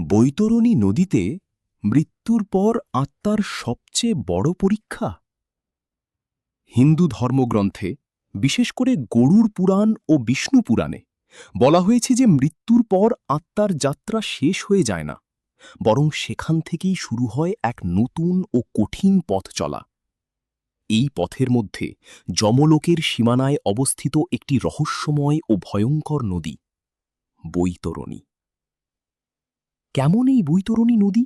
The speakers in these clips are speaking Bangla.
বৈতরণী নদীতে মৃত্যুর পর আত্মার সবচেয়ে বড় পরীক্ষা। হিন্দু ধর্মগ্রন্থে, বিশেষ করে গরুড় পুরাণ ও বিষ্ণু পুরাণে বলা হয়েছে যে মৃত্যুর পর আত্মার যাত্রা শেষ হয়ে যায় না, বরং সেখান থেকেই শুরু হয় এক নতুন ও কঠিন পথ চলা। এই পথের মধ্যে যমলোকের সীমানায় অবস্থিত একটি রহস্যময় ও ভয়ঙ্কর নদী, বৈতরণী। কেমন এই বৈতরণী নদী?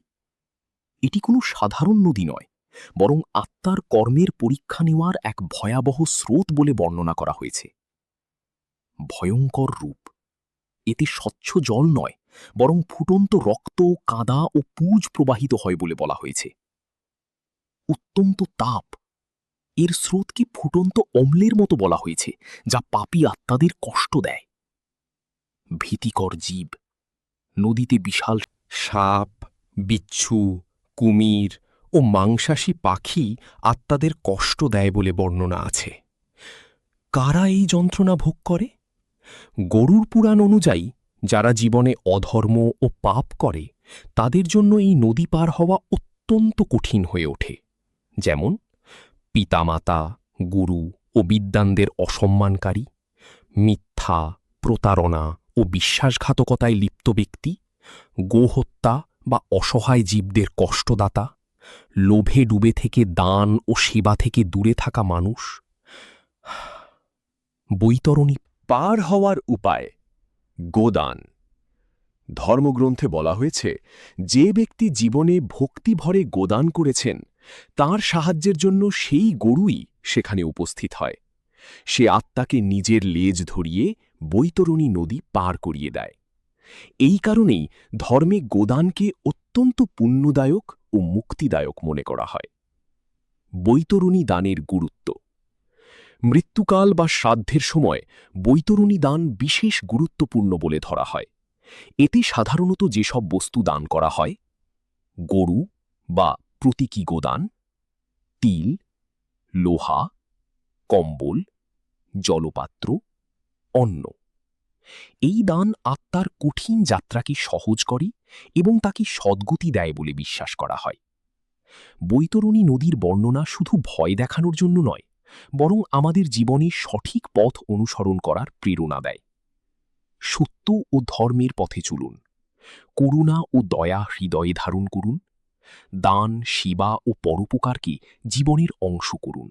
এটি কোনো সাধারণ নদী নয়, বরং আত্মার কর্মের পরীক্ষা নেওয়ার এক ভয়াবহ স্রোত বলে বর্ণনা করা হয়েছে। ভয়ঙ্কর রূপ, এতে স্বচ্ছ জল নয়, বরং ফুটন্ত রক্ত, কাদা ও পুজ প্রবাহিত হয় বলে বলা হয়েছে। অত্যন্ত তাপ, এর স্রোতকে ফুটন্ত অম্লের মতো বলা হয়েছে, যা পাপী আত্মাদের কষ্ট দেয়। ভীতিকর জীব, নদীতে বিশাল সাপ, বিচ্ছু, কুমির ও মাংসাশী পাখি আত্মাদের কষ্ট দেয় বলে বর্ণনা আছে। কারা এই যন্ত্রণা ভোগ করে? গরুড় পুরাণ অনুযায়ী যারা জীবনে অধর্ম ও পাপ করে তাদের জন্য এই নদী পার হওয়া অত্যন্ত কঠিন হয়ে ওঠে। যেমন পিতামাতা, গুরু ও বিদ্বানদের অসম্মানকারী, মিথ্যা, প্রতারণা ও বিশ্বাসঘাতকতায় লিপ্ত ব্যক্তি, গোহত্যা বা অসহায় জীবদের কষ্টদাতা, লোভে ডুবে থেকে দান ও সেবা থেকে দূরে থাকা মানুষ। বৈতরণী পার হওয়ার উপায়। গোদান। ধর্মগ্রন্থে বলা হয়েছে, যে ব্যক্তি জীবনে ভক্তিভরে গোদান করেছেন তার সাহায্যের জন্য সেই গরুই সেখানে উপস্থিত হয়। সে আত্মাকে নিজের লেজ ধরিয়ে বৈতরণী নদী পার করিয়ে দেয়। এই কারণেই ধর্মে গোদানকে অত্যন্ত পুণ্যদায়ক ও মুক্তিদায়ক মনে করা হয়। বৈতরণী দানের গুরুত্ব। মৃত্যুকাল বা শ্রাদ্ধের সময় বৈতরণী দান বিশেষ গুরুত্বপূর্ণ বলে ধরা হয়। এতে সাধারণত যেসব বস্তু দান করা হয়, গরু বা প্রতীকী গোদান, তিল, লোহা, কম্বল, জলপাত্র, অন্ন, এই দান আত্মার কঠিন যাত্রাকে সহজ করে এবং তাকে সদ্গতি দেয় বলে বিশ্বাস করা হয়। বৈতরণী নদীর বর্ণনা শুধু ভয় দেখানোর জন্য নয়, বরং আমাদের জীবনে সঠিক পথ অনুসরণ করার প্রেরণা দেয়। সত্য ও ধর্মের পথে চলুন, করুণা ও দয়া হৃদয়ে ধারণ করুন, দান, সেবা ও পরোপকারকে জীবনের অংশ করুন।